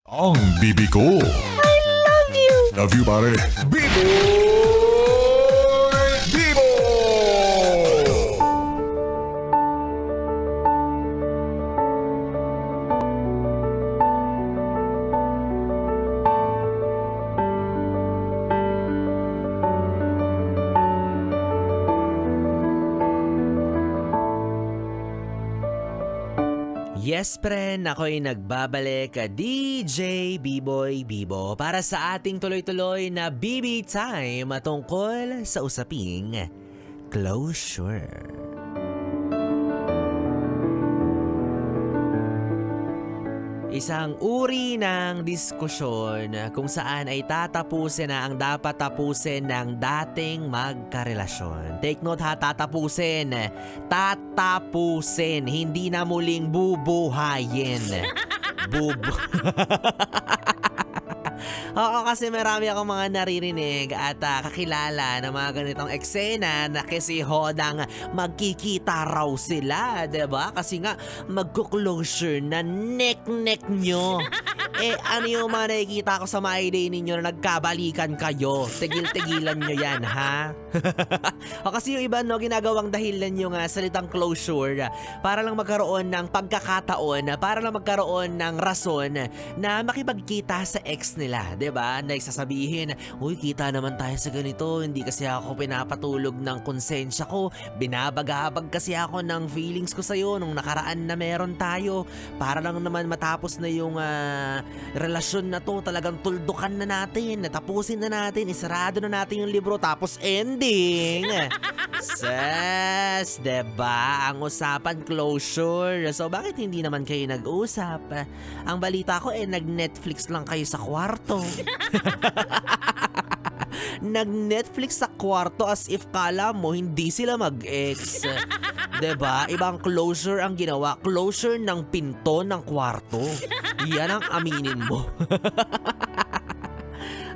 Ang bibi ko. I love you! Love you, pare. Biboy! Bibo! Yes, friend, ako'y nagbabalik DJ B-Boy Bibo para sa ating tuloy-tuloy na BB Time tungkol sa usaping closure. Isang uri ng diskusyon kung saan ay tatapusin na ang dapat tapusin ng dating magkarelasyon. Take note ha, tatapusin. Tatapusin, hindi na muling bubuhayin. Oo, kasi marami akong mga naririnig at kakilala ng mga ganitong eksena na kasi hodang magkikita raw sila, 'di ba? Kasi nga magko-closure na neck nyo. Ano yung mga nakikita ko sa my day ninyo na nagkabalikan kayo? Tigil-tigilan nyo yan, ha? O kasi yung iba, no, ginagawang dahilan yung salitang closure para lang magkaroon ng pagkakataon, para lang magkaroon ng rason na makipagkita sa ex nila, 'di ba? Nagsasabihin, uy, kita naman tayo sa ganito, hindi kasi ako pinapatulog ng konsensya ko, binabagabag kasi ako ng feelings ko sa'yo nung nakaraan na meron tayo, para lang naman matapos na yung relasyon na to, talagang tuldukan na natin, natapusin na natin, isarado na natin yung libro, tapos ending. Ses, 'di ba? Ang usapan closure. So bakit hindi naman kayo nag-usap? Ang balita ko nag-Netflix lang kayo sa kwarto. Nag-Netflix sa kwarto as if kala mo hindi sila mag-ex. 'Di ba? Ibang closure ang ginawa. Closure ng pinto ng kwarto. Yan ang aminin mo.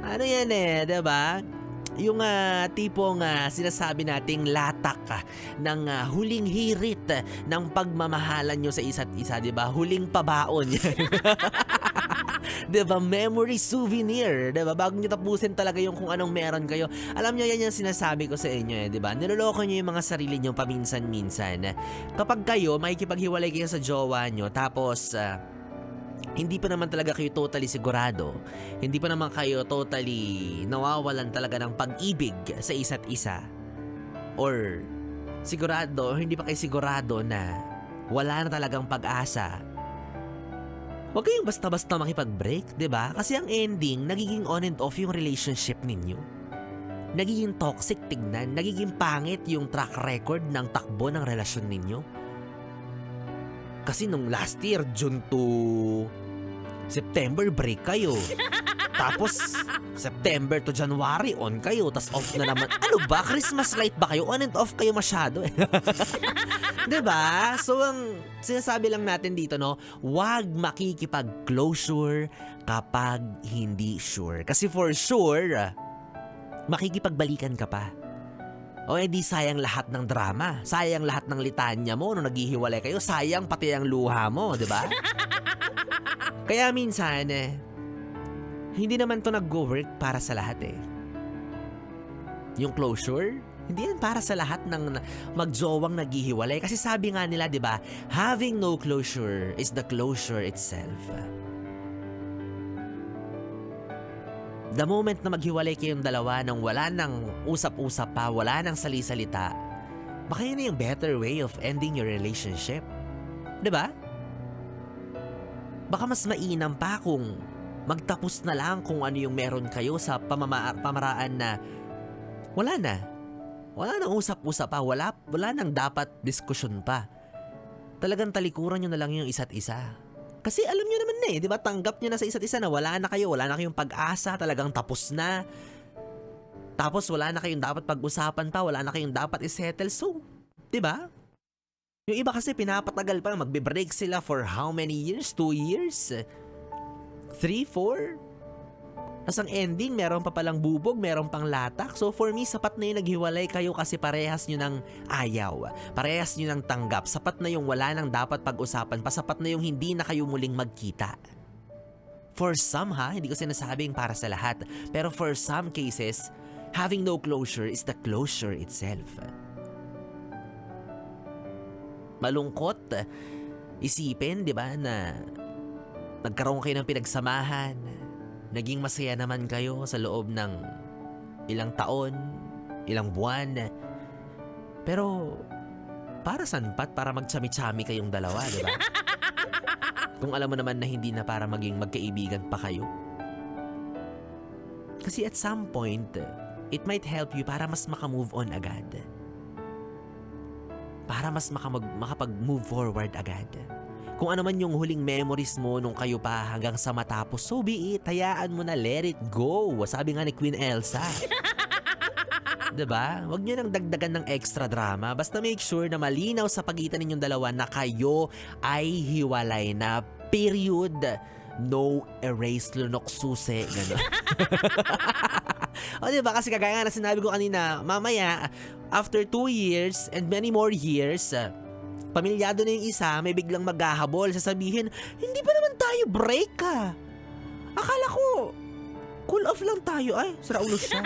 Ano yan 'di ba? Yung tipong sinasabi nating latak ng huling hirit ng pagmamahalan nyo sa isa't isa, di ba? Huling pabaon. Di ba? Memory souvenir. Di ba? Bago nyo tapusin talaga yung kung anong meron kayo. Alam nyo, yan yung sinasabi ko sa inyo, di ba? Niloloko nyo yung mga sarili nyo paminsan-minsan. Kapag kayo, makikipaghiwalay kayo sa jowa nyo, tapos hindi pa naman talaga kayo totally sigurado. Hindi pa naman kayo totally nawawalan talaga ng pag-ibig sa isa't isa. Or sigurado, hindi pa kayo sigurado na wala na talagang pag-asa. Huwag kayong basta-basta makipag-break, 'di ba? Kasi ang ending, nagiging on and off yung relationship ninyo. Nagiging toxic tignan, nagiging pangit yung track record ng takbo ng relasyon ninyo. Kasi nung last year, June to September, break kayo. Tapos, September to January, on kayo. Tapos off na naman. Ano ba? Christmas light ba kayo? On and off kayo masyado eh. Diba? So, ang sinasabi lang natin dito, no, wag makikipag-closure kapag hindi sure. Kasi for sure, makikipagbalikan ka pa. O edi sayang lahat ng drama, sayang lahat ng litanya mo nung naghihiwalay kayo, sayang pati ang luha mo, 'di ba? Kaya minsan hindi naman 'to nag-work para sa lahat eh. Yung closure, hindi yan para sa lahat ng magjowang naghihiwalay kasi sabi nga nila, 'di ba? Having no closure is the closure itself. The moment na maghiwalay kayong dalawa nang wala nang usap-usap pa, wala nang sali-salita, baka yun na yung better way of ending your relationship. 'Di ba? Baka mas mainam pa kung magtapos na lang kung ano yung meron kayo sa pamaraan na wala na. Wala nang usap-usap pa, wala nang dapat diskusyon pa. Talagang talikuran nyo na lang yung isa't isa. Kasi alam nyo naman na di ba? Tanggap nyo na sa isa't isa na wala na kayo, wala na kayong pag-asa, talagang tapos na. Tapos wala na kayong dapat pag-usapan pa, wala na kayong dapat isettle. So, di ba? Yung iba kasi pinapatagal pa, magbe-break sila for how many years? 2 years? 3, 4? Tapos ang ending, meron pa palang bubog, meron pang latak. So for me, sapat na yung naghiwalay kayo kasi parehas nyo ng ayaw. Parehas nyo ng tanggap. Sapat na yung wala nang dapat pag-usapan pa. Sapat na yung hindi na kayo muling magkita. For some hindi ko sinasabing para sa lahat. Pero for some cases, having no closure is the closure itself. Malungkot isipin, di ba, na nagkaroon kayo ng pinagsamahan, naging masaya naman kayo sa loob ng ilang taon, ilang buwan. Pero para saan pat? Para magtsami-tsami kayong dalawa, di ba? Kung alam mo naman na hindi na para maging magkaibigan pa kayo. Kasi at some point, it might help you para mas makamove on agad. Para mas makapag-move forward agad. Kung ano man yung huling memories mo nung kayo pa hanggang sa matapos, so be it, hayaan mo na, let it go. Sabi nga ni Queen Elsa. Diba? Huwag nyo nang dagdagan ng extra drama. Basta make sure na malinaw sa pagitan ninyong dalawa na kayo ay hiwalay na. Period. No erase lunok susi. Gano'n. O diba? Kasi kagaya nga na sinabi ko kanina, mamaya, after 2 years and many more years, pamilyado na yung isa, may biglang maghahabol. Sasabihin, hindi pa naman tayo break ka. Akala ko, cool off lang tayo. Ay, siraulo siya.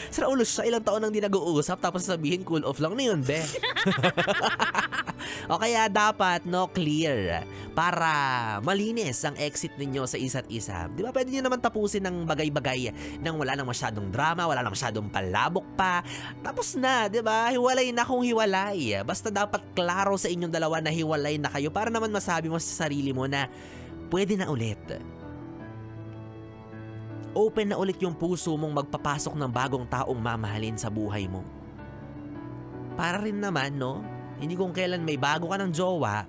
Siraulo siya. Ilang taon nang di nag-uusap tapos sasabihin cool off lang na yun, be. O kaya dapat, no, clear. Para malinis ang exit ninyo sa isa't isa. Di ba pwede nyo naman tapusin ng bagay-bagay nang wala nang masyadong drama, wala nang masyadong palabok pa. Tapos na, di ba? Hiwalay na kung hiwalay. Basta dapat klaro sa inyong dalawa na hiwalay na kayo para naman masabi mo sa sarili mo na pwede na ulit. Open na ulit yung puso mong magpapasok ng bagong taong mamahalin sa buhay mo. Para rin naman, no? Hindi kung kailan may bago ka ng jowa,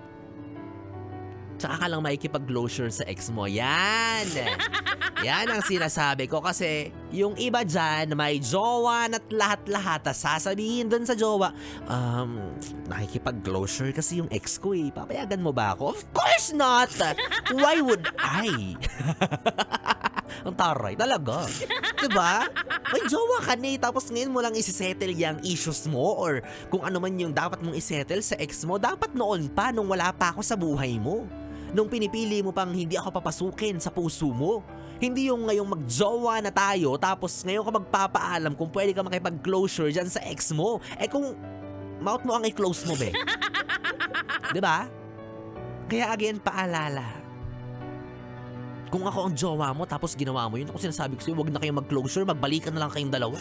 tsaka ka lang makikipag-closure sa ex mo. Yan! Yan ang sinasabi ko kasi yung iba dyan, may jowa na't lahat-lahat, sasabihin dun sa jowa, nakikipag-closure kasi yung ex ko eh. Papayagan mo ba ako? Of course not! Why would I? Ang taray, talaga. Diba? May jowa ka na eh, tapos ngayon mo lang isisettle yung issues mo or kung ano man yung dapat mong isettle sa ex mo, dapat noon pa nung wala pa ako sa buhay mo. Nung pinipili mo pang hindi ako papasukin sa puso mo. Hindi yung ngayong magjowa na tayo tapos ngayon ka magpapaalam kung pwede ka makipag-closure dyan sa ex mo. Eh kung mouth mo ang i-close mo, be. Diba? Kaya again, paalala. Kung ako ang jowa mo tapos ginawa mo yun, ako sinasabi ko sa'yo, huwag na kayong mag-closure, magbalikan na lang kayong dalawa.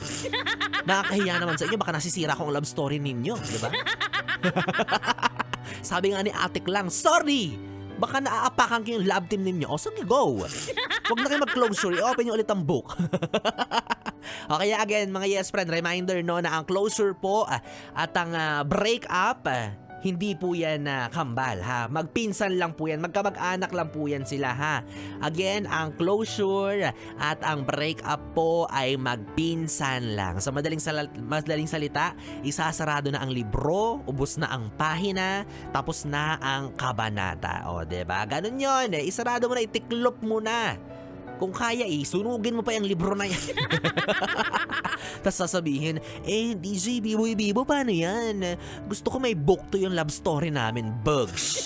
Nakakahiya naman sa inyo, baka nasisira ko ang love story ninyo, di ba? Sabi nga ni Atik lang, sorry! Baka naaapakan ko yung love team ninyo. O, sige, go! Huwag na kayo mag-closure, i-open nyo ulit ang book. O kaya again, mga yes friend, reminder no na ang closure po at ang break up, hindi po yan kambal ha. Magpinsan lang po yan, magkamag-anak lang po yan sila ha. Again, ang closure at ang breakup po ay magpinsan lang. Sa madaling salita, isasarado na ang libro, ubos na ang pahina, tapos na ang kabanata. O, diba? Ganun yun. Isarado mo na, itiklop mo na. Kung kaya sunugin mo pa yung libro na yan. Tapos sasabihin, DJ, Bibo, paano yan? Gusto ko may book to yung love story namin, bugs.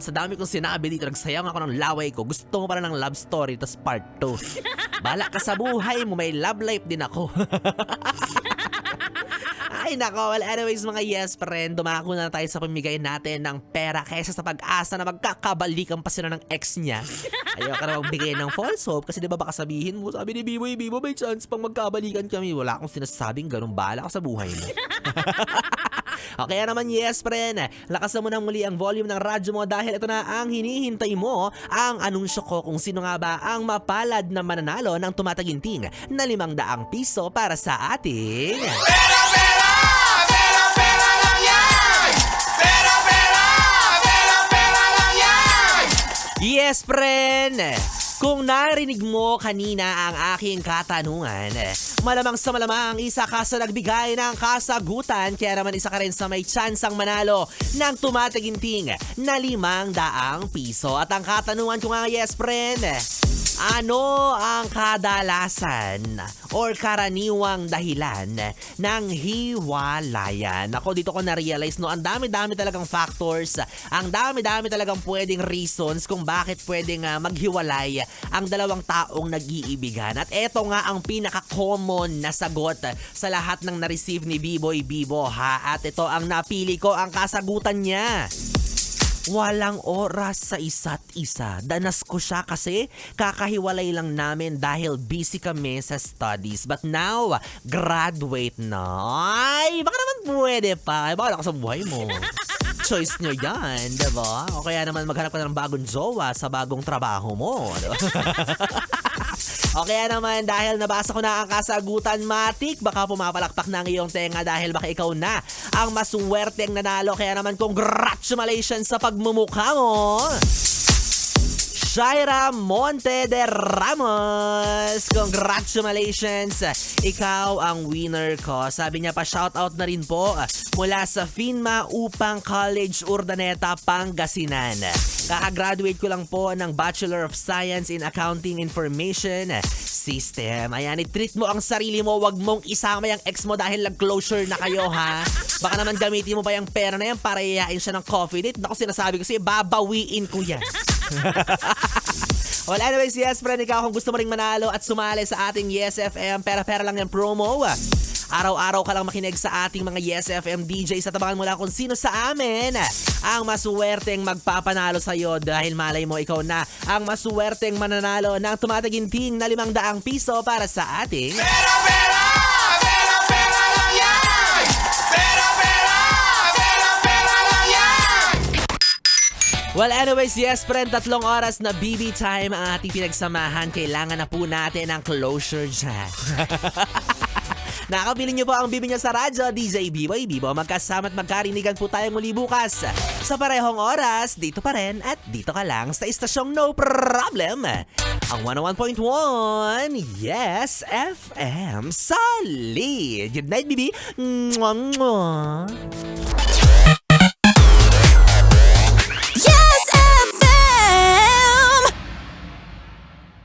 Sa dami kong sinabi dito, nagsayang ako ng laway ko. Gusto mo pala ng love story, tas part 2. Bala ka sa buhay mo, may love life din ako. Ay nako, well anyways mga yes friend, dumako na tayo sa pamigay natin ng pera kaysa sa pag-asa na magkakabalikan pa sila ng ex niya. Ayaw ka na magbigay ng false hope kasi diba baka sabihin mo, sabi ni Bibo, may chance pang magkabalikan kami. Wala akong sinasabing ganun, bahala ka sa buhay mo. O kaya naman yes friend, lakasan mo na muli ang volume ng radyo mo dahil ito na ang hinihintay mo, ang anunsyo ko kung sino nga ba ang mapalad na mananalo ng tumataginting na 500 piso para sa ating... Pera lang yan! Pera lang yan! Yes, friend! Kung narinig mo kanina ang aking katanungan, malamang sa malamang isa ka sa nagbigay ng kasagutan, kaya naman isa ka rin sa may tsansang manalo ng tumataginting na 500 piso. At ang katanungan ko nga, yes, friend, Ano ang kadalasan or karaniwang dahilan ng hiwalayan? Ako, dito ko na-realize, no, ang dami-dami talagang factors, ang dami-dami talagang pwedeng reasons kung bakit pwedeng maghiwalay ang dalawang taong nag-iibigan. At eto nga ang pinaka-common na sagot sa lahat ng na-receive ni Biboy Bibo, ha? At ito ang napili ko, ang kasagutan niya. Walang oras sa isa't isa. Danas ko siya kasi kakahiwalay lang namin dahil busy kami sa studies. But now, graduate na. Ay, baka naman pwede pa. Baka ka sa buhay mo. Choice nyo yan, diba? O kaya naman maghanap ka ng bagong jowa sa bagong trabaho mo, diba? O kaya naman dahil nabasa ko na ang kasagutan, Matik, baka pumapalakpak na ang iyong tenga dahil baka ikaw na ang maswerteng nanalo. Kaya naman congratulations sa pagmumukha mo, Shaira Monte de Ramos. Congratulations! Ikaw ang winner ko. Sabi niya pa, shoutout na rin po mula sa Finma Upang College, Urdaneta, Pangasinan. Kakagraduate ko lang po ng Bachelor of Science in Accounting Information System. Ayan, i-treat mo ang sarili mo. Wag mong isama yung ex mo dahil nag-closure na kayo, ha? Baka naman gamitin mo pa yung pera na yan para iyain siya ng coffee date. Naku, sinasabi ko sa'yo, babawiin ko yan. Well, anyways, yes, friend, ikaw kung gusto mo ring manalo at sumali sa ating Yes FM, pera-pera lang yung promo. Araw-araw ka lang makinig sa ating mga Yes FM DJs at abangan mo lang kung sino sa amin ang masuwerteng magpapanalo sa'yo dahil malay mo ikaw na ang masuwerteng mananalo ng tumataginting na 500 piso para sa ating Pera, pera! Pera, pera lang yan! Pera, pera! Pera, pera lang yan! Well, anyways, yes, friend, 3 oras na BB time ang ating pinagsamahan. Kailangan na po natin ang closure dyan. Nakabilin niyo po ang bibi niyo sa radyo, DJ Biboy Bibo. Magkasama at magkarinigan po tayong muli bukas sa parehong oras, dito pa rin at dito ka lang sa istasyong No Problem. Ang 101.1 Yes FM Solid. Good night, Bibi. Mwah, mwah.